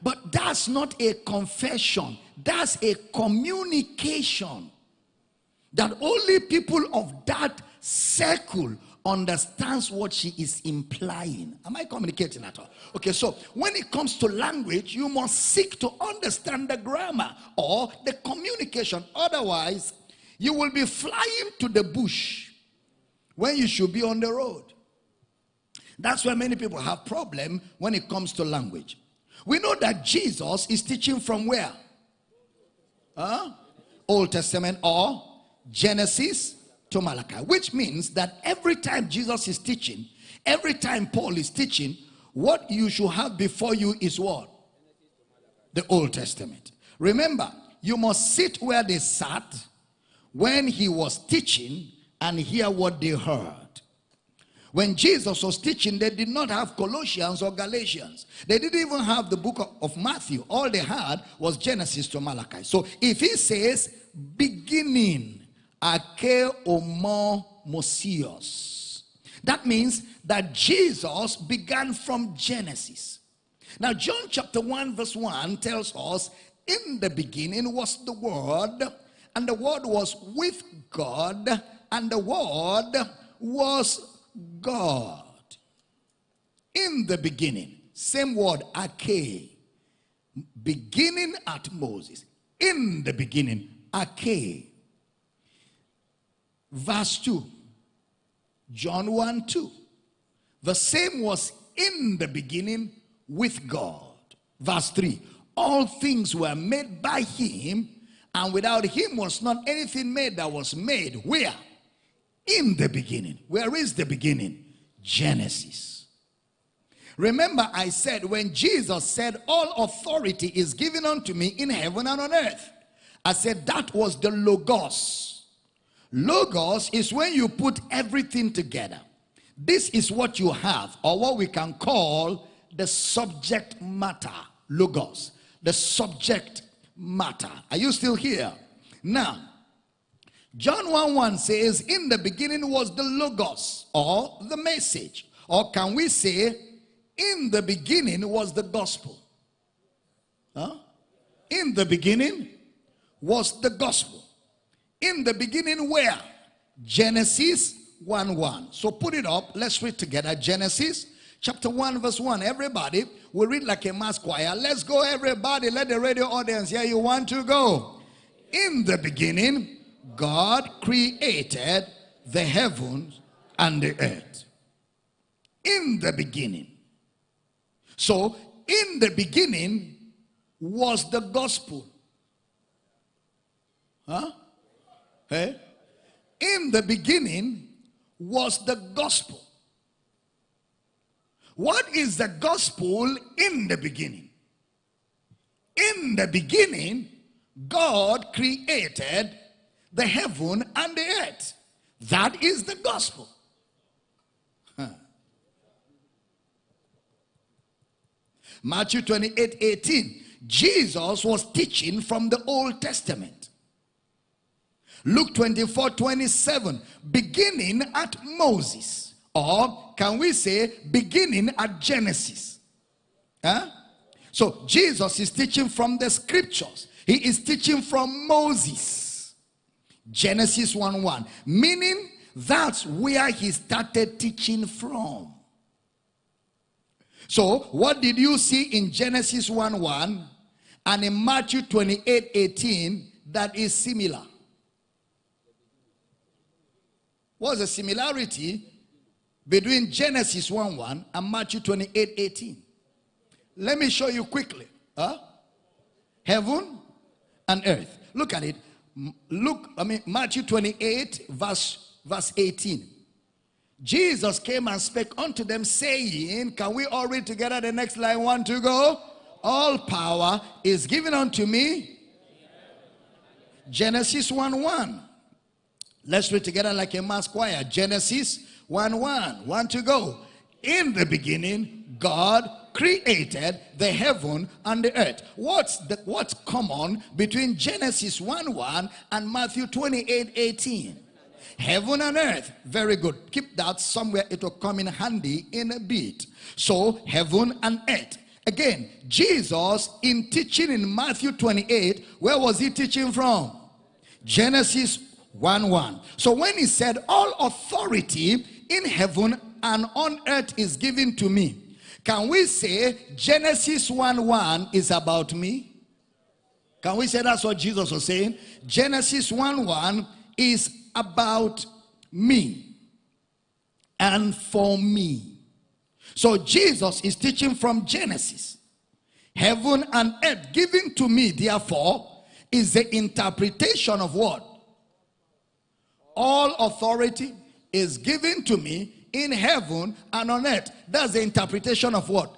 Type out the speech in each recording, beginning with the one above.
But that's not a confession. That's a communication that only people of that circle understands what she is implying. Am I communicating at all? Okay, so when it comes to language, you must seek to understand the grammar or the communication. Otherwise, you will be flying to the bush when you should be on the road. That's why many people have problem when it comes to language. We know that Jesus is teaching from where? Old Testament or Genesis to Malachi, which means that every time Jesus is teaching, every time Paul is teaching, what you should have before you is what? The Old Testament. Remember, you must sit where they sat when he was teaching and hear what they heard. When Jesus was teaching, they did not have Colossians or Galatians. They didn't even have the book of Matthew. All they had was Genesis to Malachi. So if he says beginning, ake omo mosios, that means that Jesus began from Genesis. Now John chapter 1 verse 1 tells us, in the beginning was the Word, and the Word was with God, and the Word was God. In the beginning, same word, ake, beginning at Moses. In the beginning, ake. Verse 2, John 1, 2. The same was in the beginning with God. Verse 3, all things were made by him, and without him was not anything made that was made. Where? In the beginning. Where is the beginning? Genesis. Remember, I said when Jesus said, all authority is given unto me in heaven and on earth, I said that was the Logos. Logos is when you put everything together. This is what you have, or what we can call the subject matter. Logos. The subject matter. Are you still here? Now, John 1:1 says, in the beginning was the Logos, or the message. Or can we say, in the beginning was the gospel? In the beginning was the gospel. In the beginning where? Genesis 1:1. So put it up. Let's read together. Genesis chapter 1 verse 1. Everybody, we read like a mass choir. Let's go everybody. Let the radio audience hear you. Want to go. In the beginning, God created the heavens and the earth. In the beginning. So, in the beginning was the gospel. Hey? In the beginning was the gospel. What is the gospel in the beginning? In the beginning, God created the heaven and the earth. That is the gospel. Matthew 28:18. Jesus was teaching from the Old Testament. Luke 24:27. Beginning at Moses. Or can we say beginning at Genesis? So Jesus is teaching from the scriptures. He is teaching from Moses. Genesis 1:1. Meaning that's where he started teaching from. So what did you see in Genesis 1:1 and in Matthew 28:18 that is similar? What's the similarity between Genesis 1:1 and Matthew 28:18? Let me show you quickly. Heaven and earth. Look at it. Matthew 28 verse 18. Jesus came and spake unto them, saying, can we all read together the next line? 1 to go. All power is given unto me. Genesis 1:1. Let's read together like a mass choir. Genesis 1:1. 1 to go. In the beginning, God created the heaven and the earth. What's common between Genesis 1:1 and Matthew 28:18? Heaven and earth. Very good. Keep that somewhere. It will come in handy in a bit. So heaven and earth. Again, Jesus in teaching in Matthew 28, where was he teaching from? Genesis 1:1. So when he said, all authority in heaven and on earth is given to me, can we say Genesis 1:1 is about me? Can we say that's what Jesus was saying? Genesis 1:1 is about me and for me. So Jesus is teaching from Genesis. Heaven and earth given to me, therefore, is the interpretation of what? All authority is given to me in heaven and on earth. That's the interpretation of what?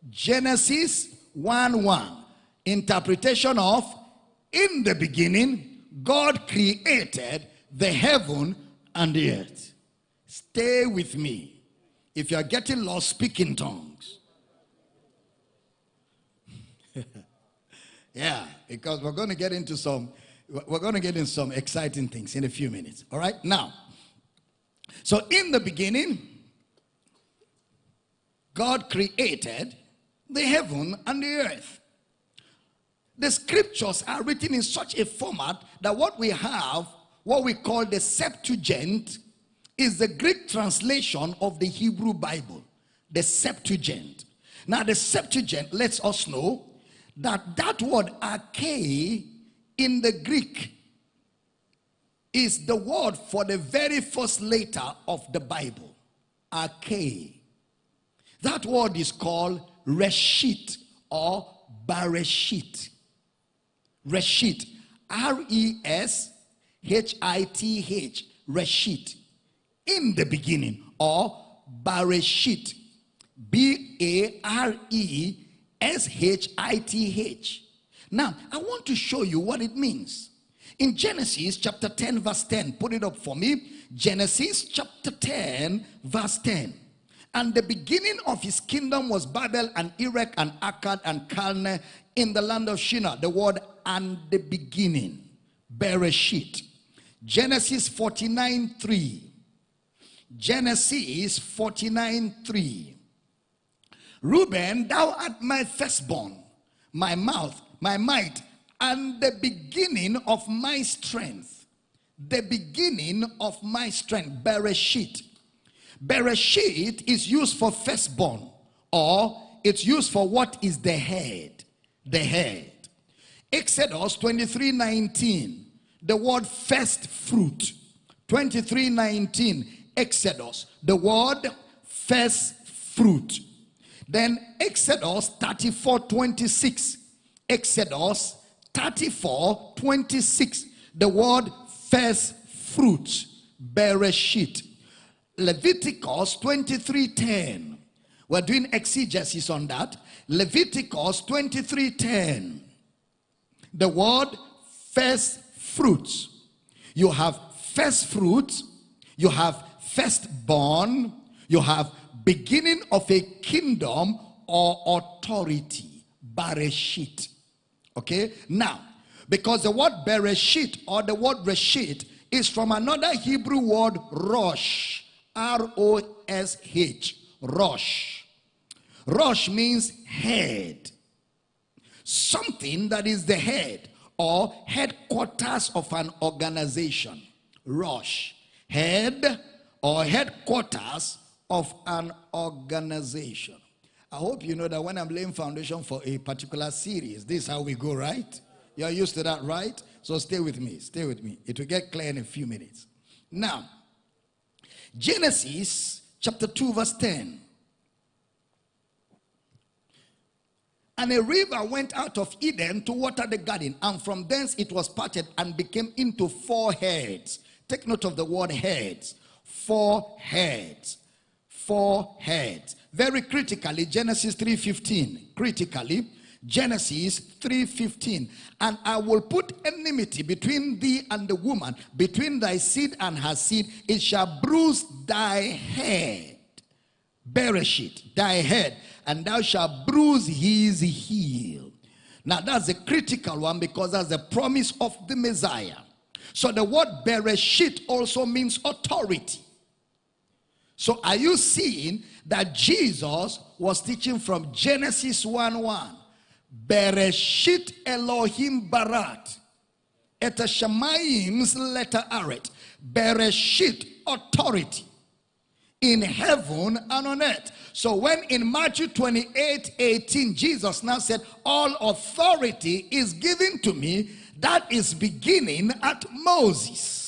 Genesis 1:1. Interpretation of, in the beginning, God created the heaven and the earth. Stay with me. If you are getting lost, speak in tongues. Yeah, because we're going to get into some exciting things in a few minutes. All right? Now, so in the beginning, God created the heaven and the earth. The scriptures are written in such a format that what we have, what we call the Septuagint, is the Greek translation of the Hebrew Bible. The Septuagint. Now the Septuagint lets us know that that word arche in the Greek is the word for the very first letter of the Bible. Arche. That word is called Reshit or Bereshit. Reshit. R-E-S-H-I-T-H. Reshit. In the beginning, or Bereshit. B-A-R-E-S-H-I-T-H. Now, I want to show you what it means. In Genesis chapter 10 verse 10, put it up for me. Genesis chapter 10 verse 10. And the beginning of his kingdom was Babel and Erech and Akkad and Calneh in the land of Shinar. The word and the beginning. Bereshit. Genesis 49:3. Genesis 49:3. Reuben, thou art my firstborn, my mouth, my might, and the beginning of my strength. The beginning of my strength. Bereshit. Bereshit is used for firstborn, or it's used for what is the head. The head. Exodus 23:19. The word first fruit. 23:19. Exodus. The word first fruit. Then Exodus 34:26. Exodus 34:26. The word first fruit. Bereshit. Leviticus 23:10. We're doing exegesis on that. Leviticus 23:10. The word first fruits. You have first fruits. You have firstborn. You have beginning of a kingdom or authority. Bereshit. Okay? Now, because the word Bereshit or the word Reshit is from another Hebrew word Rosh. R-O-S-H. Rosh. Rosh means head. Something that is the head or headquarters of an organization. Rosh. Head or headquarters of an organization. I hope you know that when I'm laying foundation for a particular series, this is how we go, right? You're used to that, right? So stay with me. Stay with me. It will get clear in a few minutes. Now, Genesis chapter 2 verse 10. And a river went out of Eden to water the garden, and from thence it was parted and became into 4 heads. Take note of the word heads. 4 heads. 4 heads. Very critically, Genesis 3:15. Critically, Genesis 3:15. And I will put enmity between thee and the woman, between thy seed and her seed. It shall bruise thy head. Bereshit, thy head, and thou shalt bruise his heel. Now that's a critical one because that's the promise of the Messiah. So the word Bereshit also means authority. So are you seeing that Jesus was teaching from Genesis 1:1? Beresit Elohim barat. Et Shamayim's letter aret. Beresit, authority in heaven and on earth. So when in Matthew 28:18, Jesus now said, all authority is given to me, that is beginning at Moses.